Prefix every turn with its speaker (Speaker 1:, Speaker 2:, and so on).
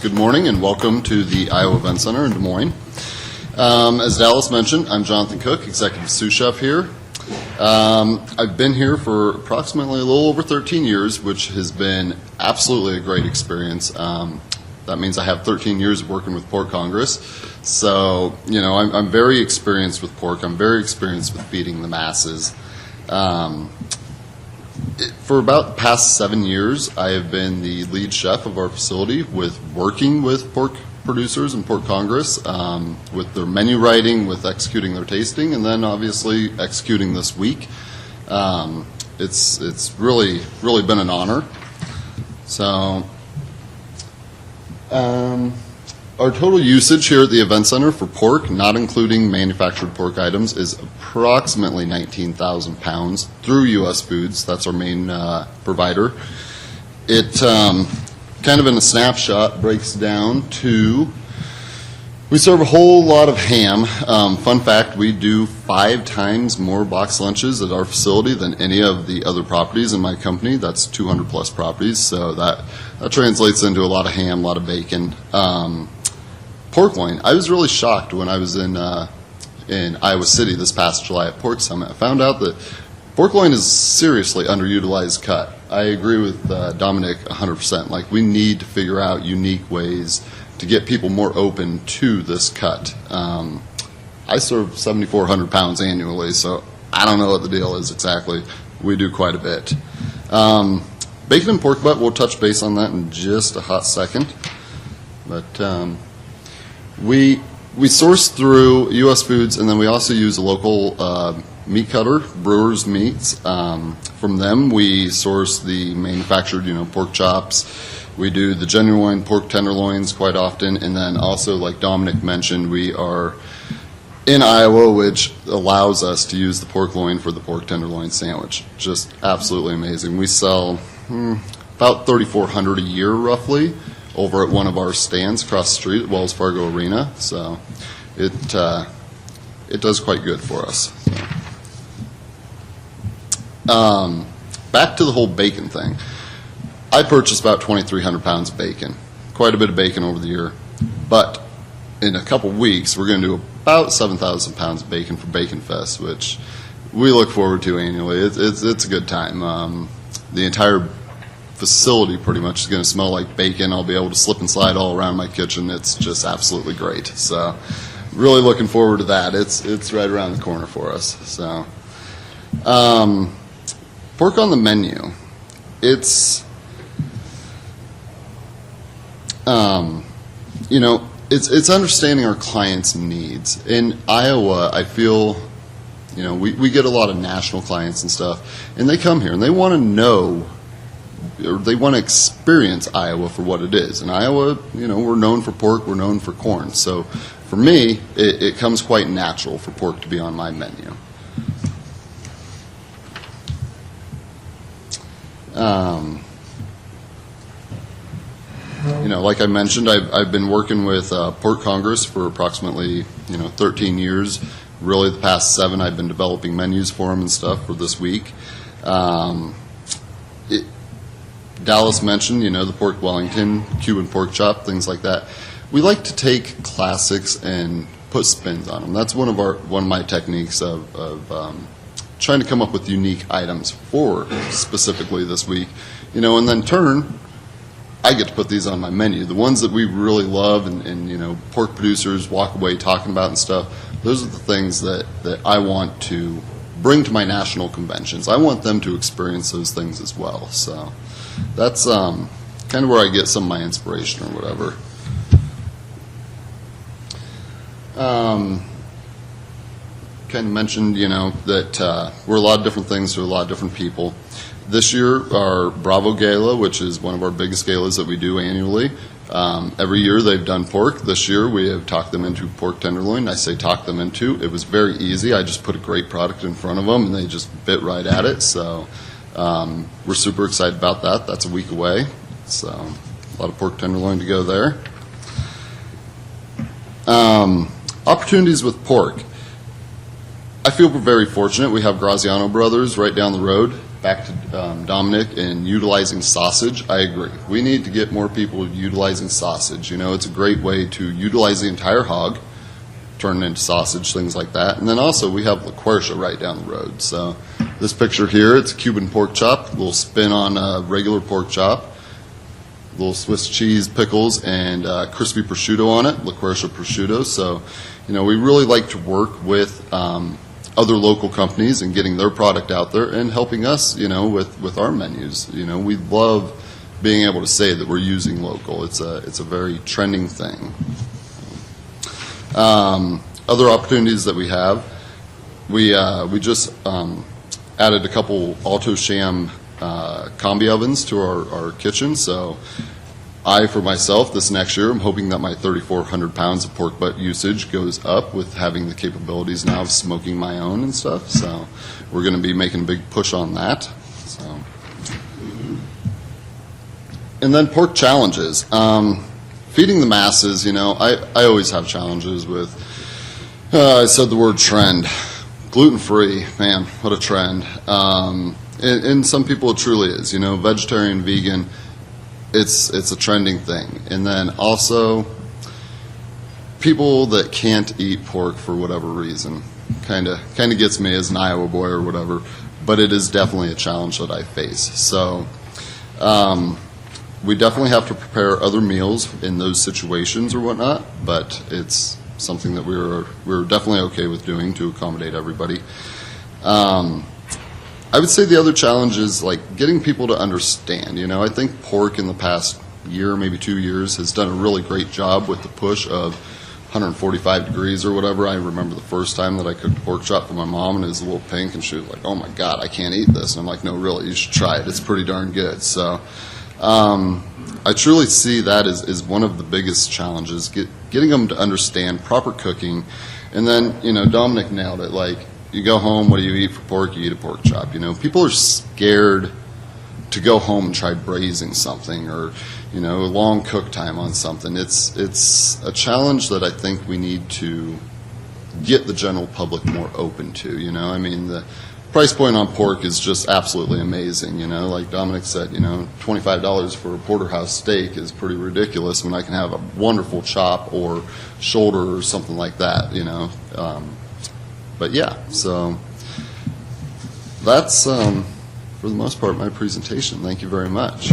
Speaker 1: Good morning and welcome to the Iowa Event Center in Des Moines. As Dallas mentioned, I'm Jonathan Cook, Executive Sous Chef here. I've been here for approximately a little over 13 years, which has been absolutely a great experience. That means I have 13 years of working with Pork Congress. So, I'm very experienced with pork. I'm very experienced with feeding the masses. For about the past 7 years, I have been the lead chef of our facility working with pork producers and Pork Congress with their menu writing, with executing their tasting, and then obviously executing this week. It's really been an honor. So our total usage here at the Event Center for pork, not including manufactured pork items, is approximately 19,000 pounds through U.S. Foods. That's our main provider. It kind of in a snapshot breaks down to, we serve a whole lot of ham. Fun fact, we do 5 times more box lunches at our facility than any of the other properties in my company. That's 200 plus properties, so that translates into a lot of ham, a lot of bacon. Pork loin. I was really shocked when I was in Iowa City this past July at Pork Summit. I found out that pork loin is seriously underutilized cut. I agree with Dominic 100%. Like, we need to figure out unique ways to get people more open to this cut. I serve 7,400 pounds annually, so I don't know what the deal is exactly. We do quite a bit. Bacon and pork butt, we'll touch base on that in just a hot second. But we source through U.S. Foods, and then we also use a local meat cutter, Brewer's Meats. From them, we source the manufactured, pork chops. We do the genuine pork tenderloins quite often, and then also, like Dominic mentioned, we are in Iowa, which allows us to use the pork loin for the pork tenderloin sandwich. Just absolutely amazing. We sell about 3,400 a year, roughly, over at one of our stands across the street at Wells Fargo Arena. So it does quite good for us. So. Back to the whole bacon thing. I purchased about 2,300 pounds of bacon, quite a bit of bacon over the year. But in a couple weeks, we're going to do about 7,000 pounds of bacon for Bacon Fest, which we look forward to annually. It's a good time. The entire facility pretty much is going to smell like bacon. I'll be able to slip and slide all around my kitchen. It's just absolutely great. So really looking forward to that. It's right around the corner for us. So pork on the menu. It's it's understanding our clients' needs. In Iowa, I feel, we get a lot of national clients and stuff, and they come here and they want to know, or they want to experience Iowa for what it is. In Iowa, we're known for pork, we're known for corn. So for me, it comes quite natural for pork to be on my menu. Like I mentioned, I've been working with Pork Congress for approximately 13 years. Really, the past 7, I've been developing menus for them and stuff for this week. Dallas mentioned, the pork Wellington, Cuban pork chop, things like that. We like to take classics and put spins on them. That's one of my techniques of trying to come up with unique items for specifically this week. And then I get to put these on my menu. The ones that we really love and pork producers walk away talking about and stuff, those are the things that I want to bring to my national conventions. I want them to experience those things as well. So that's kind of where I get some of my inspiration or whatever. Kind of mentioned, that we're a lot of different things to a lot of different people. This year, our Bravo Gala, which is one of our biggest galas that we do annually, every year they've done pork. This year we have talked them into pork tenderloin. I say talk them into. It was very easy. I just put a great product in front of them, and they just bit right at it. So we're super excited about that. That's a week away. So a lot of pork tenderloin to go there. Opportunities with pork. I feel we're very fortunate. We have Graziano Brothers right down the road. back to Dominic and utilizing sausage, I agree. We need to get more people utilizing sausage. You know, it's a great way to utilize the entire hog, turn it into sausage, things like that. And then also we have La Quercia right down the road. So this picture here, it's a Cuban pork chop, a little spin on a regular pork chop, little Swiss cheese, pickles, and crispy prosciutto on it, La Quercia prosciutto. So, you know, we really like to work with other local companies and getting their product out there and helping us, you know, with our menus. You know, we love being able to say that we're using local. It's a very trending thing. Other opportunities that we have, we just added a couple AutoSham combi ovens to our kitchen. So I, for myself, this next year, I'm hoping that my 3,400 pounds of pork butt usage goes up with having the capabilities now of smoking my own and stuff. So we're going to be making a big push on that. So, and then pork challenges. Feeding the masses, you know, I always have challenges with, I said the word trend. Gluten-free, man, what a trend. And some people it truly is, you know, vegetarian, vegan, it's a trending thing. And then also people that can't eat pork for whatever reason kind of gets me as an Iowa boy or whatever, but it is definitely a challenge that I face. So we definitely have to prepare other meals in those situations or whatnot, but it's something that we're definitely okay with doing to accommodate everybody. I would say the other challenge is like getting people to understand. You know, I think pork in the past year, maybe 2 years, has done a really great job with the push of 145 degrees or whatever. I remember the first time that I cooked pork chop for my mom, and it was a little pink, and she was like, "Oh my God, I can't eat this." And I'm like, "No, really, you should try it. It's pretty darn good." So I truly see that as one of the biggest challenges, getting them to understand proper cooking. And then, you know, Dominic nailed it. Like, you go home, what do you eat for pork? You eat a pork chop. You know, people are scared to go home and try braising something, or, you know, a long cook time on something. It's a challenge that I think we need to get the general public more open to. You know, I mean, the price point on pork is just absolutely amazing. You know, like Dominic said, you know, $25 for a porterhouse steak is pretty ridiculous when I can have a wonderful chop or shoulder or something like that. You know. But yeah, so that's, for the most part, my presentation. Thank you very much.